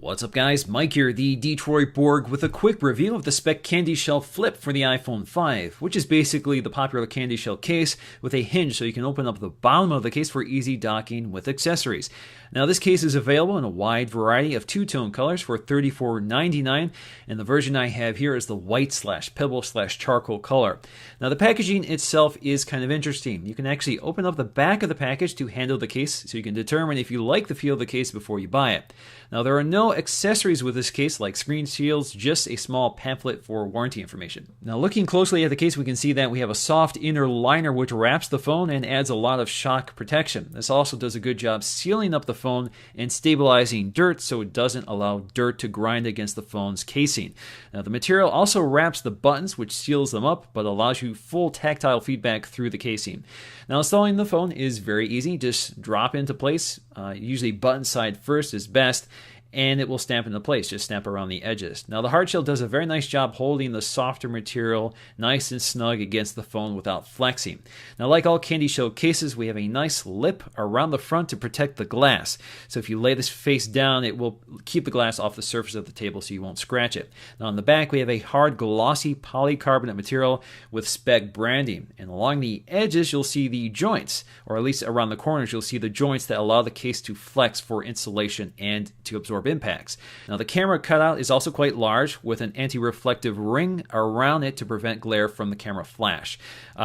What's up guys, Mike here, the Detroit Borg, with a quick review of the Speck CandyShell Flip for the iPhone 5, which is basically the popular CandyShell case with a hinge so you can open up the bottom of the case for easy docking with accessories. Now this case is available in a wide variety of two-tone colors for $34.99, and the version I have here is the white/pebble/charcoal color. Now the packaging itself is kind of interesting. You can actually open up the back of the package to handle the case so you can determine if you like the feel of the case before you buy it. Now there are no accessories with this case like screen shields, just a small pamphlet for warranty information. Now looking closely at the case, we can see that we have a soft inner liner which wraps the phone and adds a lot of shock protection. This also does a good job sealing up the phone and stabilizing dirt so it doesn't allow dirt to grind against the phone's casing. Now the material also wraps the buttons, which seals them up but allows you full tactile feedback through the casing. Now installing the phone is very easy. Just drop into place. Usually button side first is best, and it will snap into place. Just snap around the edges. Now the hard shell does a very nice job holding the softer material nice and snug against the phone without flexing. Now like all CandyShell cases, we have a nice lip around the front to protect the glass. So if you lay this face down, it will keep the glass off the surface of the table so you won't scratch it. Now on the back, we have a hard glossy polycarbonate material with Speck branding. And along the edges, you'll see the joints, or at least around the corners, you'll see the joints that allow the case to flex for insulation and to absorb impacts. Now the camera cutout is also quite large with an anti-reflective ring around it to prevent glare from the camera flash,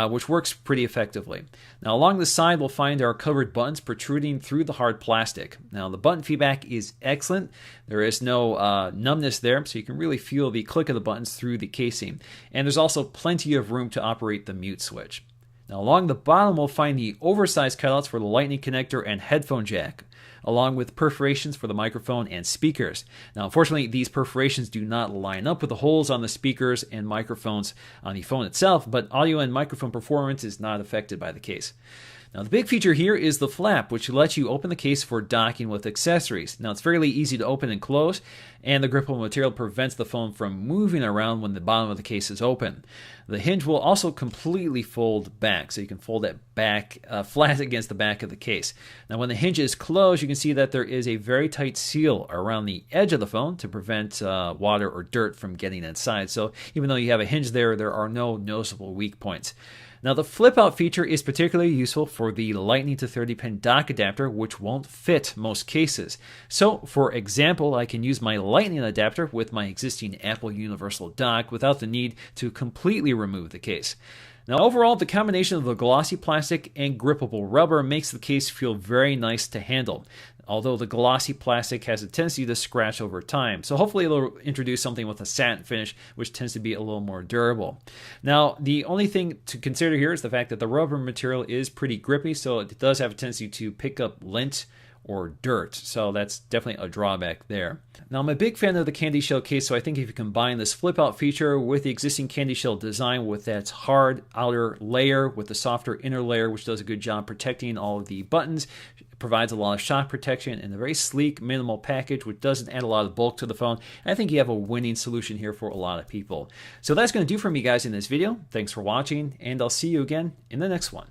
which works pretty effectively. Now along the side we'll find our covered buttons protruding through the hard plastic. Now the button feedback is excellent. There is no numbness there, so you can really feel the click of the buttons through the casing. And there's also plenty of room to operate the mute switch. Now along the bottom we'll find the oversized cutouts for the lightning connector and headphone jack, along with perforations for the microphone and speakers. Now unfortunately these perforations do not line up with the holes on the speakers and microphones on the phone itself, but audio and microphone performance is not affected by the case. Now the big feature here is the flap, which lets you open the case for docking with accessories. Now it's fairly easy to open and close, and the grippable material prevents the phone from moving around when the bottom of the case is open. The hinge will also completely fold back, so you can fold it back flat against the back of the case. Now when the hinge is closed, you can see that there is a very tight seal around the edge of the phone to prevent water or dirt from getting inside. So even though you have a hinge there, there are no noticeable weak points. Now the flip out feature is particularly useful for the Lightning to 30-pin dock adapter, which won't fit most cases. So for example, I can use my Lightning adapter with my existing Apple Universal dock without the need to completely remove the case. Now overall, the combination of the glossy plastic and grippable rubber makes the case feel very nice to handle, although the glossy plastic has a tendency to scratch over time. So hopefully it'll introduce something with a satin finish, which tends to be a little more durable. Now, the only thing to consider here is the fact that the rubber material is pretty grippy, so it does have a tendency to pick up lint or dirt, so that's definitely a drawback there. Now I'm a big fan of the CandyShell case, so I think if you combine this flip out feature with the existing CandyShell design with that hard outer layer with the softer inner layer, which does a good job protecting all of the buttons, it provides a lot of shock protection and a very sleek minimal package which doesn't add a lot of bulk to the phone, I think you have a winning solution here for a lot of people. So that's going to do for me guys in this video. Thanks for watching, and I'll see you again in the next one.